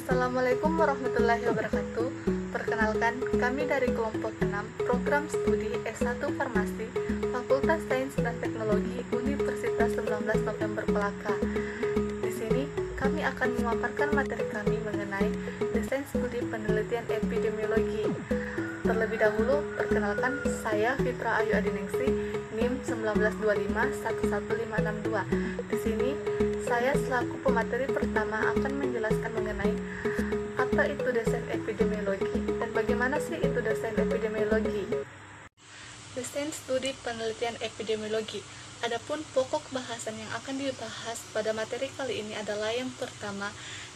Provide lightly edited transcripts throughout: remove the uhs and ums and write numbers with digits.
Assalamualaikum warahmatullahi wabarakatuh. Perkenalkan, kami dari kelompok 6 Program Studi S1 Farmasi Fakultas Sains dan Teknologi Universitas 19 November Pelaka. Di sini, kami akan memaparkan materi kami mengenai desain studi penelitian epidemiologi. Terlebih dahulu, perkenalkan, saya Fitra Ayu Adiningsi, NIM 192511562. Di sini, saya selaku pemateri pertama akan menjelaskan mengenai apa itu desain epidemiologi dan bagaimana sih itu desain epidemiologi. Desain studi penelitian epidemiologi. Adapun pokok bahasan yang akan dibahas pada materi kali ini adalah yang pertama,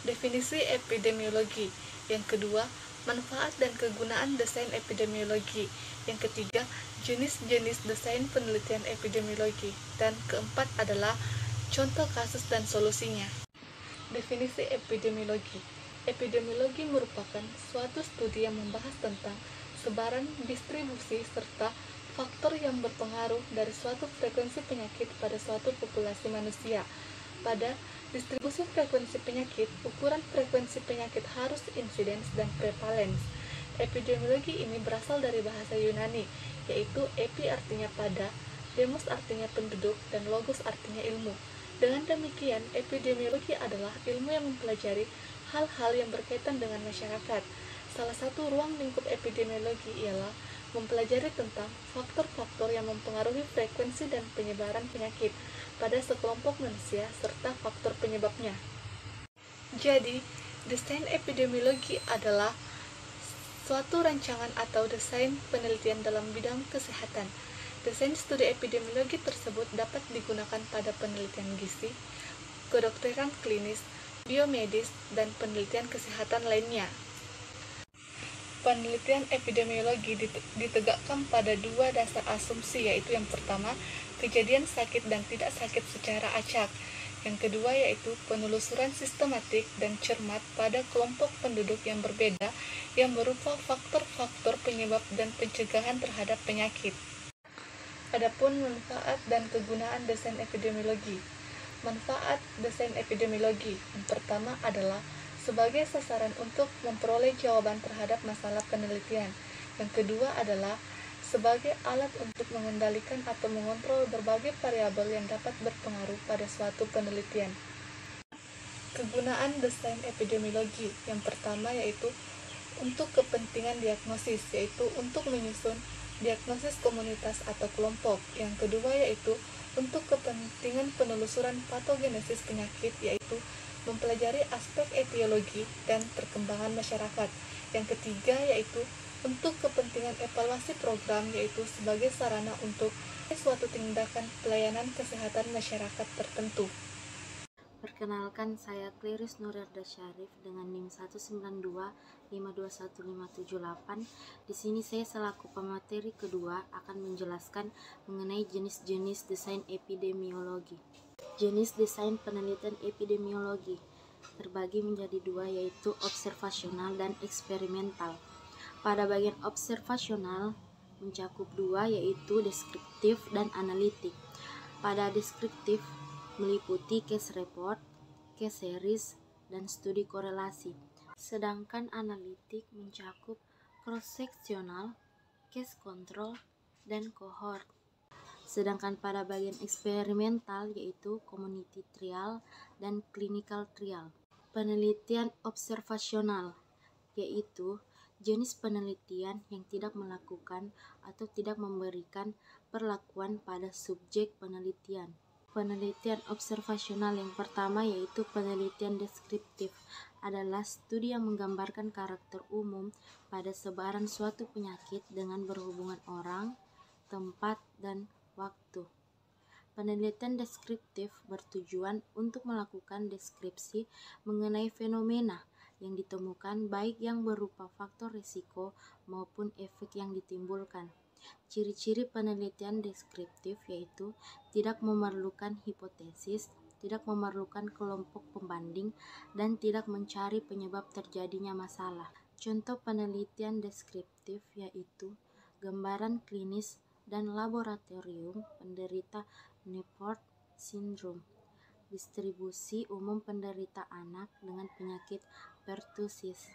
definisi epidemiologi. Yang kedua, manfaat dan kegunaan desain epidemiologi. Yang ketiga, jenis-jenis desain penelitian epidemiologi. Dan keempat adalah contoh kasus dan solusinya. Definisi epidemiologi. Epidemiologi merupakan suatu studi yang membahas tentang sebaran, distribusi, serta faktor yang berpengaruh dari suatu frekuensi penyakit pada suatu populasi manusia. Pada distribusi frekuensi penyakit, ukuran frekuensi penyakit harus insidence dan prevalence. Epidemiologi ini berasal dari bahasa Yunani, yaitu epi artinya pada, demos artinya penduduk, dan logos artinya ilmu. Dengan demikian, epidemiologi adalah ilmu yang mempelajari hal-hal yang berkaitan dengan masyarakat. Salah satu ruang lingkup epidemiologi ialah mempelajari tentang faktor-faktor yang mempengaruhi frekuensi dan penyebaran penyakit pada sekelompok manusia serta faktor penyebabnya. Jadi, desain epidemiologi adalah suatu rancangan atau desain penelitian dalam bidang kesehatan. Desain studi epidemiologi tersebut dapat digunakan pada penelitian gizi, kedokteran klinis, biomedis, dan penelitian kesehatan lainnya. Penelitian epidemiologi ditegakkan pada dua dasar asumsi, yaitu yang pertama, kejadian sakit dan tidak sakit secara acak. Yang kedua yaitu penelusuran sistematik dan cermat pada kelompok penduduk yang berbeda yang berupa faktor-faktor penyebab dan pencegahan terhadap penyakit. Adapun manfaat dan kegunaan desain epidemiologi. Manfaat desain epidemiologi yang pertama adalah sebagai sasaran untuk memperoleh jawaban terhadap masalah penelitian. Yang kedua adalah sebagai alat untuk mengendalikan atau mengontrol berbagai variabel yang dapat berpengaruh pada suatu penelitian. Kegunaan desain epidemiologi yang pertama yaitu untuk kepentingan diagnosis, yaitu untuk menyusun diagnosis komunitas atau kelompok. Yang kedua yaitu untuk kepentingan penelusuran patogenesis penyakit, yaitu mempelajari aspek etiologi dan perkembangan masyarakat. Yang ketiga yaitu untuk kepentingan evaluasi program, yaitu sebagai sarana untuk suatu tindakan pelayanan kesehatan masyarakat tertentu. Perkenalkan, saya Kliris Nurerda Syarif dengan NIM 192521578. Di sini saya selaku pemateri kedua akan menjelaskan mengenai jenis-jenis desain epidemiologi. Jenis desain penelitian epidemiologi terbagi menjadi dua, yaitu observasional dan eksperimental. Pada bagian observasional mencakup dua, yaitu deskriptif dan analitik. Pada deskriptif meliputi case report, case series, dan studi korelasi. Sedangkan analitik mencakup cross-sectional, case control, dan cohort. Sedangkan pada bagian eksperimental yaitu community trial dan clinical trial. Penelitian observasional yaitu jenis penelitian yang tidak melakukan atau tidak memberikan perlakuan pada subjek penelitian. Penelitian observasional yang pertama yaitu penelitian deskriptif, adalah studi yang menggambarkan karakter umum pada sebaran suatu penyakit dengan berhubungan orang, tempat, dan waktu. Penelitian deskriptif bertujuan untuk melakukan deskripsi mengenai fenomena yang ditemukan, baik yang berupa faktor risiko maupun efek yang ditimbulkan. Ciri-ciri penelitian deskriptif yaitu tidak memerlukan hipotesis, tidak memerlukan kelompok pembanding, dan tidak mencari penyebab terjadinya masalah. Contoh penelitian deskriptif yaitu gambaran klinis dan laboratorium penderita Newport syndrome, distribusi umum penderita anak dengan penyakit pertusis.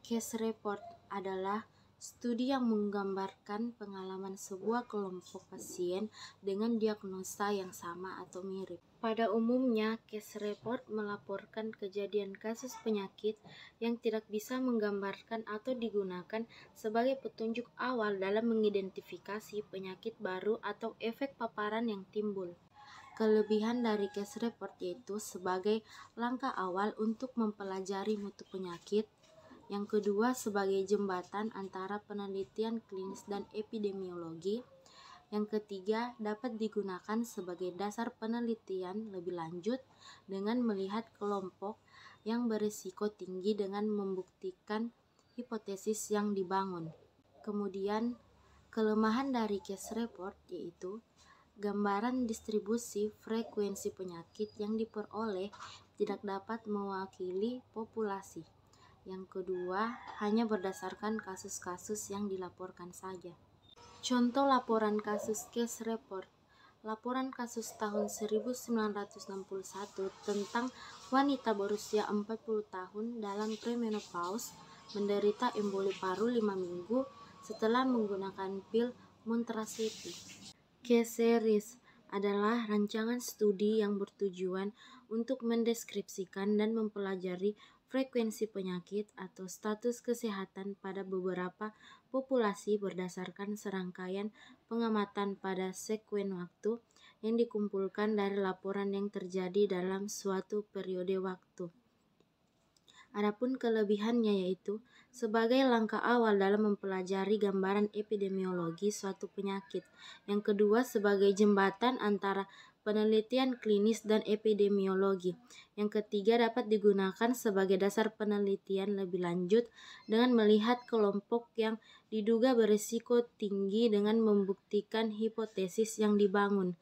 Case report adalah studi yang menggambarkan pengalaman sebuah kelompok pasien dengan diagnosa yang sama atau mirip. Pada umumnya, case report melaporkan kejadian kasus penyakit yang tidak bisa menggambarkan atau digunakan sebagai petunjuk awal dalam mengidentifikasi penyakit baru atau efek paparan yang timbul. Kelebihan dari case report yaitu sebagai langkah awal untuk mempelajari mutu penyakit. Yang kedua, sebagai jembatan antara penelitian klinis dan epidemiologi. Yang ketiga, dapat digunakan sebagai dasar penelitian lebih lanjut dengan melihat kelompok yang berisiko tinggi dengan membuktikan hipotesis yang dibangun. Kemudian, kelemahan dari case report yaitu gambaran distribusi frekuensi penyakit yang diperoleh tidak dapat mewakili populasi. Yang kedua, hanya berdasarkan kasus-kasus yang dilaporkan saja. Contoh laporan kasus case report. Laporan kasus tahun 1961 tentang wanita berusia 40 tahun dalam premenopause menderita emboli paru 5 minggu setelah menggunakan pil Montraceti. Case series adalah rancangan studi yang bertujuan untuk mendeskripsikan dan mempelajari frekuensi penyakit atau status kesehatan pada beberapa populasi berdasarkan serangkaian pengamatan pada sekuen waktu yang dikumpulkan dari laporan yang terjadi dalam suatu periode waktu. Adapun kelebihannya yaitu sebagai langkah awal dalam mempelajari gambaran epidemiologi suatu penyakit. Yang kedua, sebagai jembatan antara penelitian klinis dan epidemiologi. Yang ketiga, dapat digunakan sebagai dasar penelitian lebih lanjut dengan melihat kelompok yang diduga berisiko tinggi dengan membuktikan hipotesis yang dibangun.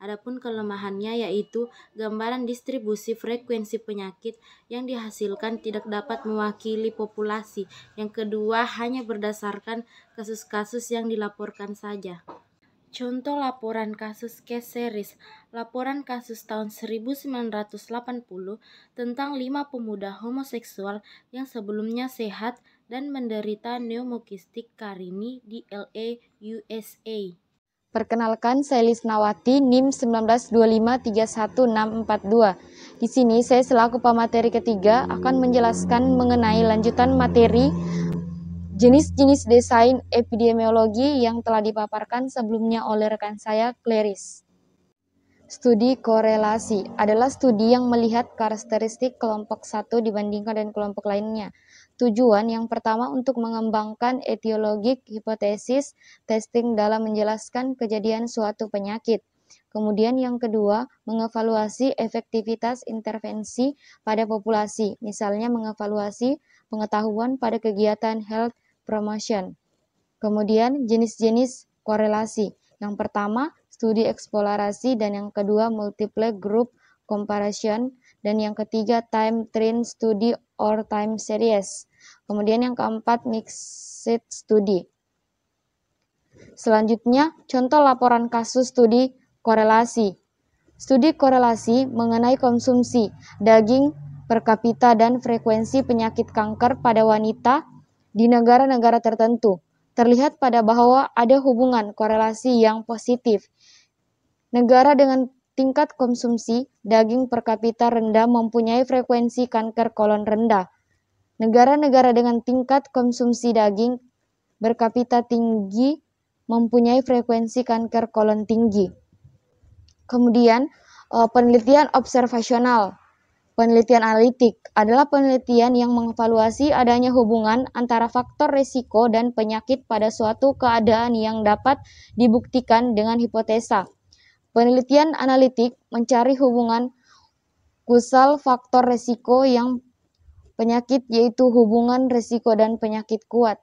Adapun kelemahannya yaitu gambaran distribusi frekuensi penyakit yang dihasilkan tidak dapat mewakili populasi. Yang kedua, hanya berdasarkan kasus-kasus yang dilaporkan saja. Contoh laporan kasus case series. Laporan kasus tahun 1980 tentang 5 pemuda homoseksual yang sebelumnya sehat dan menderita pneumokistik karini di LA, USA. Perkenalkan, saya Lisnawati, NIM 192531642. Di sini saya selaku pemateri ketiga akan menjelaskan mengenai lanjutan materi jenis-jenis desain epidemiologi yang telah dipaparkan sebelumnya oleh rekan saya, Clarice. Studi korelasi adalah studi yang melihat karakteristik kelompok satu dibandingkan dengan kelompok lainnya. Tujuan yang pertama untuk mengembangkan etiologik hipotesis testing dalam menjelaskan kejadian suatu penyakit. Kemudian yang kedua, mengevaluasi efektivitas intervensi pada populasi, misalnya mengevaluasi pengetahuan pada kegiatan health promotion. Kemudian jenis-jenis korelasi. Yang pertama, studi eksplorasi, dan yang kedua multiple group comparison, dan yang ketiga time trend study or time series. Kemudian yang keempat mixed study. Selanjutnya, contoh laporan kasus studi korelasi. Studi korelasi mengenai konsumsi daging per kapita dan frekuensi penyakit kanker pada wanita di negara-negara tertentu. Terlihat pada bahwa ada hubungan korelasi yang positif. Negara dengan tingkat konsumsi daging per kapita rendah mempunyai frekuensi kanker kolon rendah. Negara-negara dengan tingkat konsumsi daging per kapita tinggi mempunyai frekuensi kanker kolon tinggi. Kemudian, penelitian observasional. Penelitian analitik adalah penelitian yang mengevaluasi adanya hubungan antara faktor risiko dan penyakit pada suatu keadaan yang dapat dibuktikan dengan hipotesa. Penelitian analitik mencari hubungan kausal faktor risiko yang penyakit, yaitu hubungan risiko dan penyakit kuat.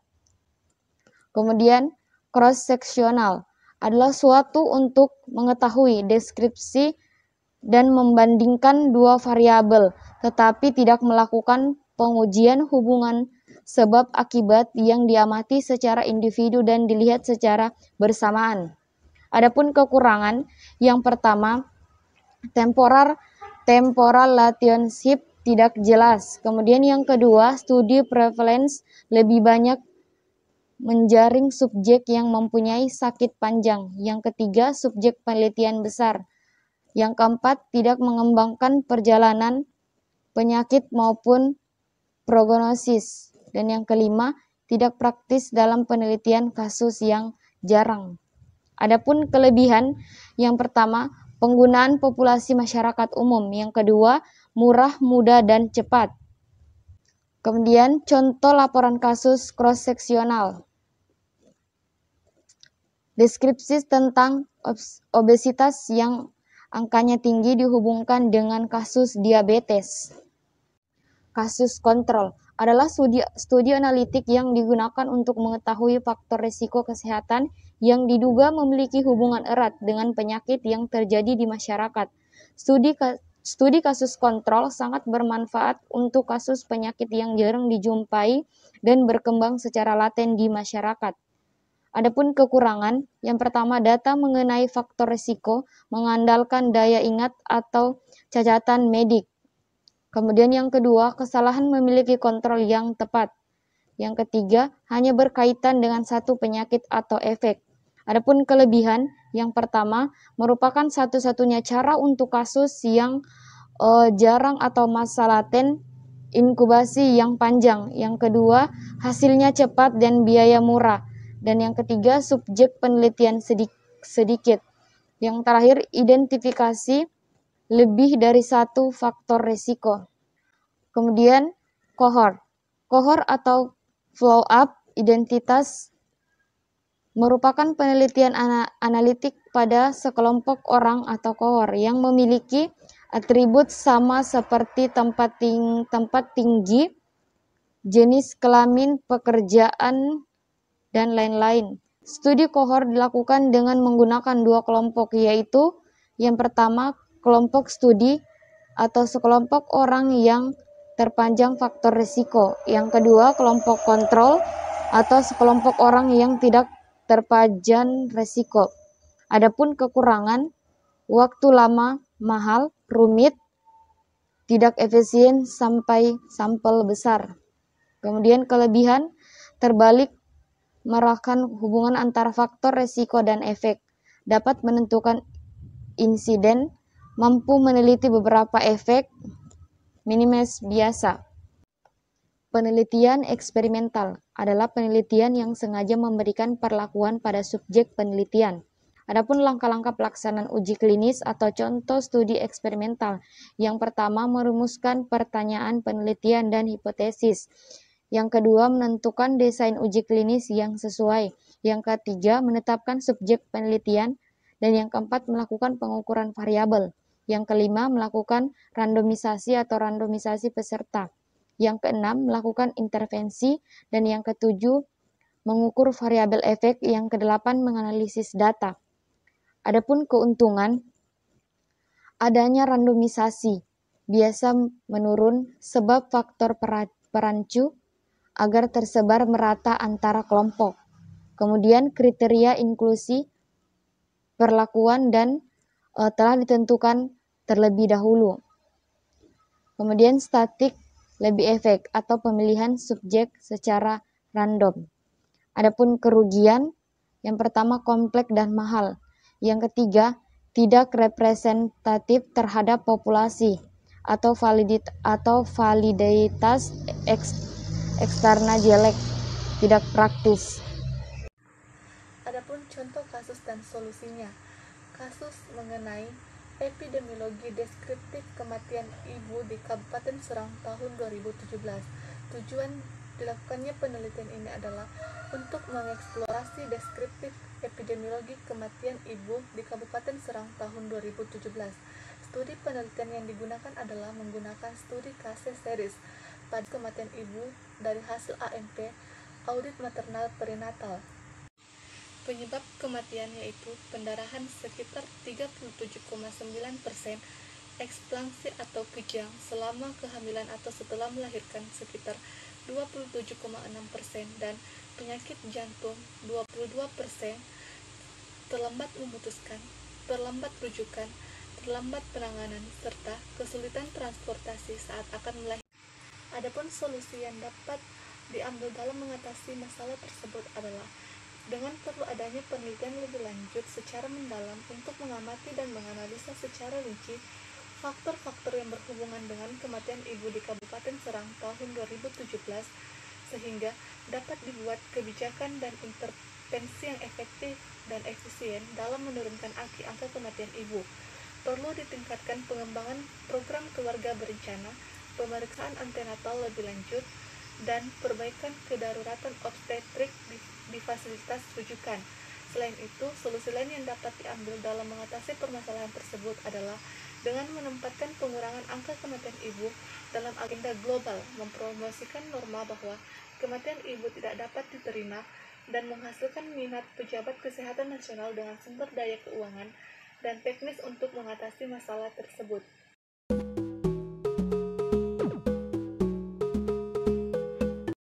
Kemudian, cross-sectional adalah suatu untuk mengetahui deskripsi dan membandingkan dua variabel, tetapi tidak melakukan pengujian hubungan sebab akibat yang diamati secara individu dan dilihat secara bersamaan. Adapun kekurangan, yang pertama, temporal relationship tidak jelas. Kemudian yang kedua, studi prevalence lebih banyak menjaring subjek yang mempunyai sakit panjang. Yang ketiga, subjek penelitian besar. Yang keempat, tidak mengembangkan perjalanan penyakit maupun prognosis. Dan yang kelima, tidak praktis dalam penelitian kasus yang jarang. Adapun kelebihan, yang pertama, penggunaan populasi masyarakat umum. Yang kedua, murah, mudah, dan cepat. Kemudian, contoh laporan kasus cross-seksional. Deskripsi tentang obesitas yang angkanya tinggi dihubungkan dengan kasus diabetes. Kasus kontrol adalah studi analitik yang digunakan untuk mengetahui faktor risiko kesehatan yang diduga memiliki hubungan erat dengan penyakit yang terjadi di masyarakat. Studi kasus kontrol sangat bermanfaat untuk kasus penyakit yang jarang dijumpai dan berkembang secara laten di masyarakat. Adapun kekurangan, yang pertama, data mengenai faktor risiko mengandalkan daya ingat atau cacatan medik. Kemudian yang kedua, kesalahan memiliki kontrol yang tepat. Yang ketiga, hanya berkaitan dengan satu penyakit atau efek. Adapun kelebihan, yang pertama, merupakan satu-satunya cara untuk kasus yang jarang atau masa laten, inkubasi yang panjang. Yang kedua, hasilnya cepat dan biaya murah. Dan yang ketiga, subjek penelitian sedikit. Yang terakhir, identifikasi lebih dari satu faktor risiko. Kemudian, cohort. Cohort atau follow-up identitas merupakan penelitian analitik pada sekelompok orang atau cohort yang memiliki atribut sama seperti tempat tinggi, jenis kelamin, pekerjaan, dan lain-lain. Studi kohort dilakukan dengan menggunakan dua kelompok, yaitu yang pertama, kelompok studi atau sekelompok orang yang terpanjang faktor risiko. Yang kedua, kelompok kontrol atau sekelompok orang yang tidak terpajan risiko. Adapun kekurangan, waktu lama, mahal, rumit, tidak efisien sampai sampel besar. Kemudian kelebihan, terbalik, merakam hubungan antara faktor risiko dan efek, dapat menentukan insiden, mampu meneliti beberapa efek, minimalis biasa. Penelitian eksperimental adalah penelitian yang sengaja memberikan perlakuan pada subjek penelitian. Adapun langkah-langkah pelaksanaan uji klinis atau contoh studi eksperimental. Yang pertama, merumuskan pertanyaan penelitian dan hipotesis. Yang kedua, menentukan desain uji klinis yang sesuai. Yang ketiga, menetapkan subjek penelitian. Dan yang keempat, melakukan pengukuran variabel. Yang kelima, melakukan randomisasi atau randomisasi peserta. Yang keenam, melakukan intervensi. Dan yang ketujuh, mengukur variabel efek. Yang kedelapan, menganalisis data. Adapun keuntungan, adanya randomisasi biasa menurun sebab faktor perancu agar tersebar merata antara kelompok. Kemudian kriteria inklusi, perlakuan dan telah ditentukan terlebih dahulu. Kemudian statik lebih efek atau pemilihan subjek secara random. Adapun kerugian, yang pertama kompleks dan mahal. Yang ketiga, tidak representatif terhadap populasi atau validitas eksterna jelek, tidak praktis. Adapun contoh kasus dan solusinya. Kasus mengenai epidemiologi deskriptif kematian ibu di Kabupaten Serang tahun 2017. Tujuan dilakukannya penelitian ini adalah untuk mengeksplorasi deskriptif epidemiologi kematian ibu di Kabupaten Serang tahun 2017. Studi penelitian yang digunakan adalah menggunakan studi case series pada kematian ibu dari hasil AMP, audit maternal perinatal. Penyebab kematian yaitu pendarahan sekitar 37,9%, eksplansi atau kejang selama kehamilan atau setelah melahirkan sekitar 27,6%, dan penyakit jantung 22%, terlambat memutuskan, terlambat rujukan, memperlambat penanganan, serta kesulitan transportasi saat akan melahirkan. Adapun solusi yang dapat diambil dalam mengatasi masalah tersebut adalah dengan perlu adanya penelitian lebih lanjut secara mendalam untuk mengamati dan menganalisa secara rinci faktor-faktor yang berhubungan dengan kematian ibu di Kabupaten Serang tahun 2017 sehingga dapat dibuat kebijakan dan intervensi yang efektif dan efisien dalam menurunkan angka kematian ibu. Perlu ditingkatkan pengembangan program keluarga berencana, pemeriksaan antenatal lebih lanjut, dan perbaikan kedaruratan obstetrik di fasilitas rujukan. Selain itu, solusi lain yang dapat diambil dalam mengatasi permasalahan tersebut adalah dengan menempatkan pengurangan angka kematian ibu dalam agenda global, mempromosikan norma bahwa kematian ibu tidak dapat diterima, dan menghasilkan minat pejabat kesehatan nasional dengan sumber daya keuangan dan teknis untuk mengatasi masalah tersebut.